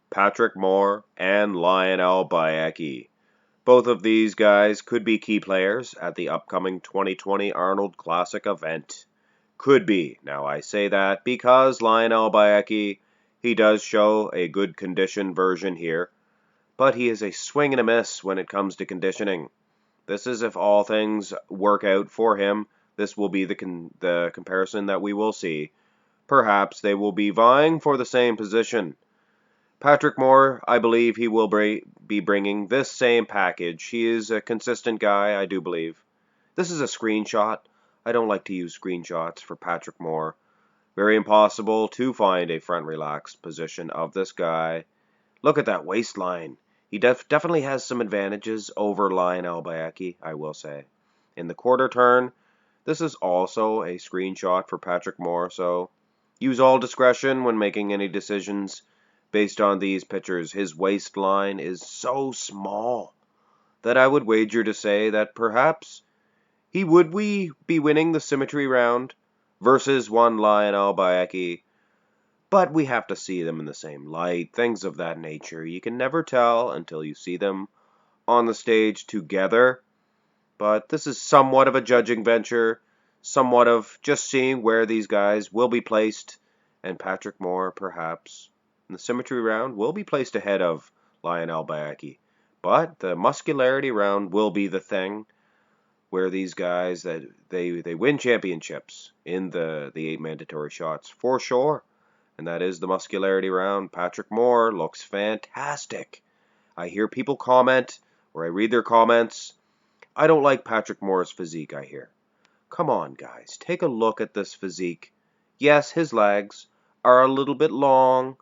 Patrick Moore and Lionel Beyeke. Both of these guys could be key players at the upcoming 2020 Arnold Classic event. Could be. Now I say that because Lionel Beyeke, he does show a good condition version here, but he is a swing and a miss when it comes to conditioning. This is if all things work out for him. This will be the comparison that we will see. Perhaps they will be vying for the same position. Patrick Moore, I believe he will be bringing this same package. He is a consistent guy, I do believe. This is a screenshot. I don't like to use screenshots for Patrick Moore. Very impossible to find a front relaxed position of this guy. Look at that waistline. He definitely has some advantages over Lionel Beyeke, I will say. In the quarter turn, this is also a screenshot for Patrick Moore, so use all discretion when making any decisions based on these pictures. His waistline is so small that I would wager to say that perhaps he would be winning the symmetry round versus one Lionel Beyeke, but we have to see them in the same light, things of that nature. You can never tell until you see them on the stage together, but this is somewhat of a judging venture, somewhat of just seeing where these guys will be placed, and Patrick Moore, perhaps, in the symmetry round, will be placed ahead of Lionel Beyeke. But the muscularity round will be the thing where these guys, that they win championships in the 8 mandatory shots, for sure. And that is the muscularity round. Patrick Moore looks fantastic. I hear people comment, or I read their comments. I don't like Patrick Moore's physique, I hear. Come on, guys, take a look at this physique. Yes, his legs are a little bit long,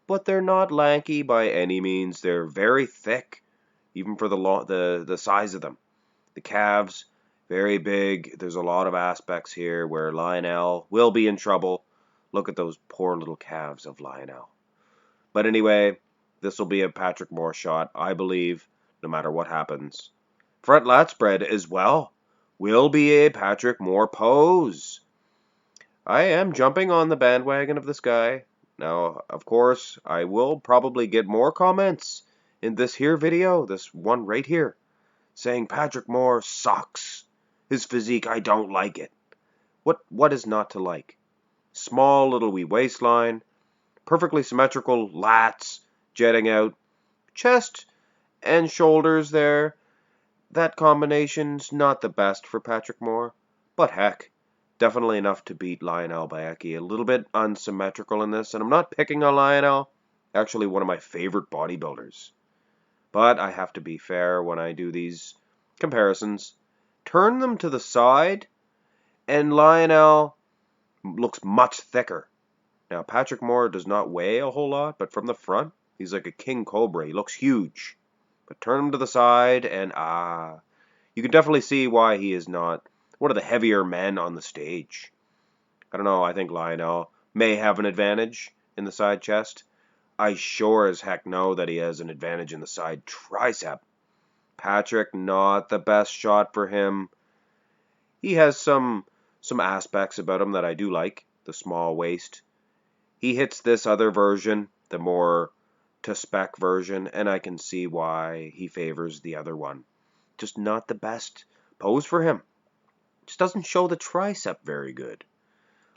but they're not lanky by any means. They're very thick, even for the size of them. The calves, very big. There's a lot of aspects here where Lionel will be in trouble. Look at those poor little calves of Lionel. But anyway, this will be a Patrick Moore shot, I believe, no matter what happens. Front lat spread as well will be a Patrick Moore pose. I am jumping on the bandwagon of this guy. Now, of course, I will probably get more comments in this here video, this one right here, saying Patrick Moore sucks. His physique, I don't like it. What is not to like? Small little wee waistline, perfectly symmetrical lats jetting out, chest and shoulders there. That combination's not the best for Patrick Moore, but heck, definitely enough to beat Lionel Beyeke. A little bit unsymmetrical in this, and I'm not picking on Lionel, actually one of my favorite bodybuilders. But I have to be fair when I do these comparisons. Turn them to the side, and Lionel looks much thicker. Now, Patrick Moore does not weigh a whole lot, but from the front, he's like a king cobra. He looks huge. But turn him to the side, and you can definitely see why he is not one of the heavier men on the stage. I don't know, I think Lionel may have an advantage in the side chest. I sure as heck know that he has an advantage in the side tricep. Patrick, not the best shot for him. He has some aspects about him that I do like. The small waist. He hits this other version, the more to spec version, and I can see why he favors the other one. Just not the best pose for him. Just doesn't show the tricep very good.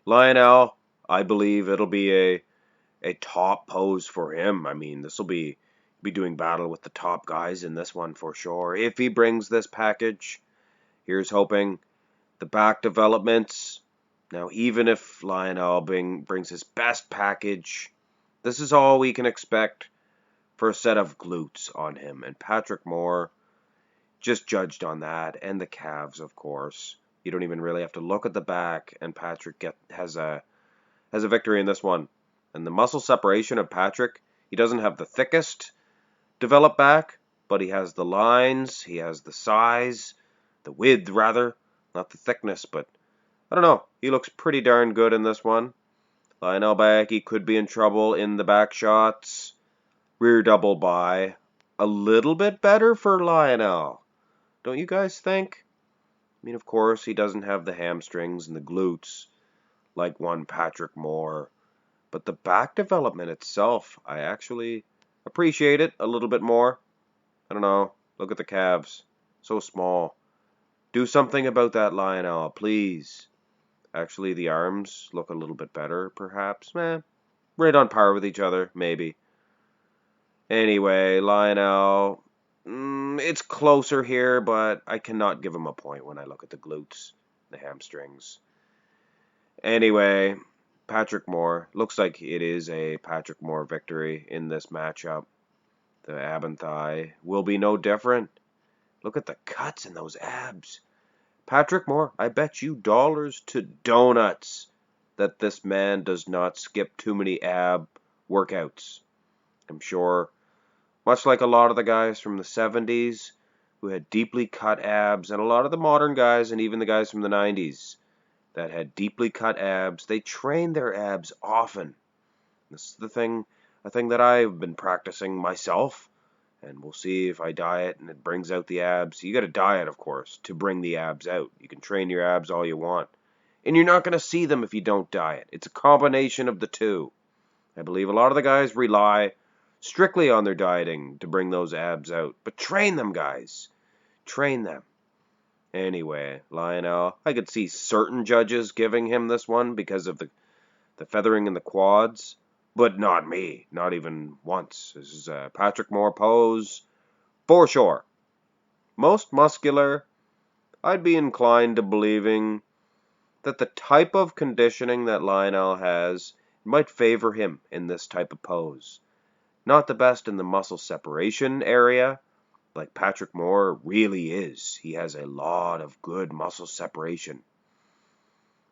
Lionel, I believe it'll be a top pose for him. I mean, this will be doing battle with the top guys in this one for sure. If he brings this package, here's hoping. The back developments. Now, even if Lionel brings his best package, this is all we can expect for a set of glutes on him. And Patrick Moore just judged on that, and the calves, of course. You don't even really have to look at the back, and Patrick has a victory in this one. And the muscle separation of Patrick, he doesn't have the thickest developed back, but he has the lines, he has the size, the width rather, not the thickness, but I don't know. He looks pretty darn good in this one. Lionel Beyeke could be in trouble in the back shots. Rear double by. A little bit better for Lionel. Don't you guys think? I mean, of course, he doesn't have the hamstrings and the glutes like one Patrick Moore. But the back development itself, I actually appreciate it a little bit more. I don't know. Look at the calves. So small. Do something about that, Lionel, please. Actually, the arms look a little bit better, perhaps. Right on par with each other, maybe. Anyway, Lionel, it's closer here, but I cannot give him a point when I look at the glutes, the hamstrings. Anyway, Patrick Moore. Looks like it is a Patrick Moore victory in this matchup. The ab and thigh will be no different. Look at the cuts in those abs. Patrick Moore, I bet you dollars to donuts that this man does not skip too many ab workouts. I'm sure, much like a lot of the guys from the 70s who had deeply cut abs, and a lot of the modern guys and even the guys from the 90s that had deeply cut abs, they trained their abs often. This is a thing that I've been practicing myself, and we'll see if I diet and it brings out the abs. You got to diet, of course, to bring the abs out. You can train your abs all you want, and you're not going to see them if you don't diet. It's a combination of the two. I believe a lot of the guys rely strictly on their dieting to bring those abs out, but train them, guys. Train them. Anyway, Lionel, I could see certain judges giving him this one because of the feathering in the quads, but not me, not even once. This is a Patrick Moore pose, for sure. Most muscular, I'd be inclined to believing that the type of conditioning that Lionel has might favor him in this type of pose. Not the best in the muscle separation area, like Patrick Moore really is. He has a lot of good muscle separation.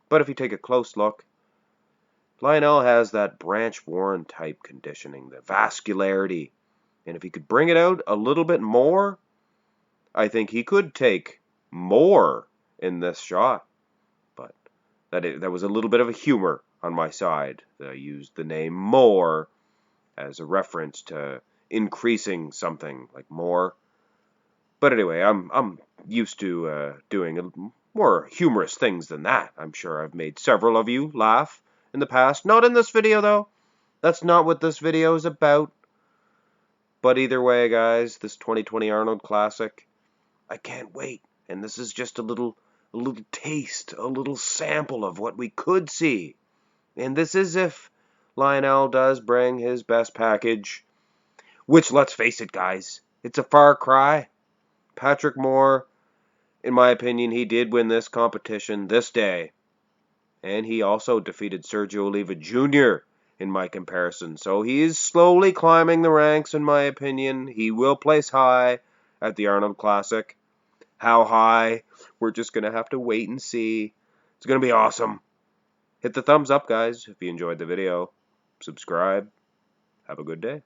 But if you take a close look, Lionel has that Branch Warren type conditioning, the vascularity. And if he could bring it out a little bit more, I think he could take more in this shot. But that was a little bit of a humor on my side. I used the name Moore as a reference to increasing something like more. But anyway, I'm used to doing more humorous things than that. I'm sure I've made several of you laugh in the past. Not in this video, though. That's not what this video is about. But either way, guys, this 2020 Arnold Classic, I can't wait. And this is just a little taste, a little sample of what we could see. And this is if Lionel does bring his best package, which, let's face it, guys, it's a far cry. Patrick Moore, in my opinion, he did win this competition this day. And he also defeated Sergio Oliva Jr. in my comparison. So he is slowly climbing the ranks, in my opinion. He will place high at the Arnold Classic. How high? We're just going to have to wait and see. It's going to be awesome. Hit the thumbs up, guys, if you enjoyed the video. Subscribe. Have a good day.